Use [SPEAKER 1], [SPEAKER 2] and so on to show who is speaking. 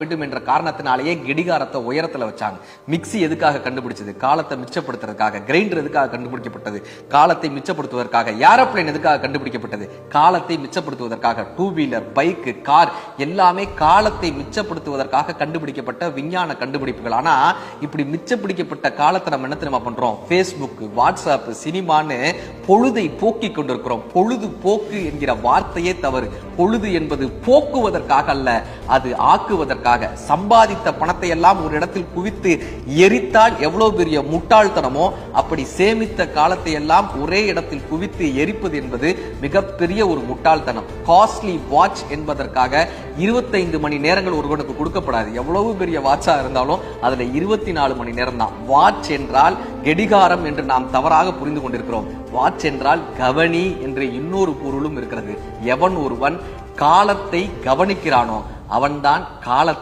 [SPEAKER 1] வேண்டும் என்ற காரணத்தினாலேயே கடிகாரத்தை உயரத்துல வச்சாங்க. மிக்ஸி எதுக்காக கண்டுபிடிச்சது? காலத்தை மிச்சப்படுத்துறதுக்காக. கிரைண்டர் எதுக்காக கண்டுபிடிக்கப்பட்டது? காலத்தை மிச்சப்படுத்துவதற்காக. ஏரோப்ளேன் எதுக்காக கண்டுபிடிக்கப்பட்டது? காலத்தை மிச்சப்படுத்துவதற்காக. டூ வீலர், பைக், கார் எல்லாமே காலத்தை மிச்சப்படுத்துவதற்காக கண்டுபிடிக்கப்பட்ட விஞ்ஞான கண்டுபிடிப்புகள். ஆனா இப்படி மிச்சப்பிடிக்கப்பட்ட காலத்தை நம்ம என்ன தெரியுமா பண்றோம்? பேஸ்புக், வாட்ஸ்அப், சினிமான்னு பொழுதை போக்கி கொண்டிருக்கிறோம். பொழுது போக்கு என்கிற வார்த்தையே தவறு. பொழுது என்பது போக்குவதற்காக அல்ல, அது ஆக்குவதற்காக. சம்பாதித்த பணத்தை எல்லாம் ஒரு இடத்தில் குவித்து எரித்தால் எவ்வளவு பெரிய முட்டாள்தனமோ, அப்படி சேமித்த காலத்தை எல்லாம் ஒரே இடத்தில் குவித்து எரிப்பது என்பது மிகப்பெரிய ஒரு முட்டாள்தனம். காஸ்ட்லி வாட்ச் என்பதற்காக 25 மணி நேரங்கள் ஒருவனுக்கு கொடுக்கப்படாது. எவ்வளவு பெரிய வாட்சா இருந்தாலும் அதுல 24 மணி நேரம் தான். வாட்ச் என்றால் கடிகாரம் என்று நாம் தவறாக புரிந்து கொண்டிருக்கிறோம். வாட்ச் என்றால் கவனி என்று இன்னொரு பொருளும் இருக்கிறது. எவன் ஒருவன் காலத்தை கவனிக்கிறானோ அவன்தான் காலத்தை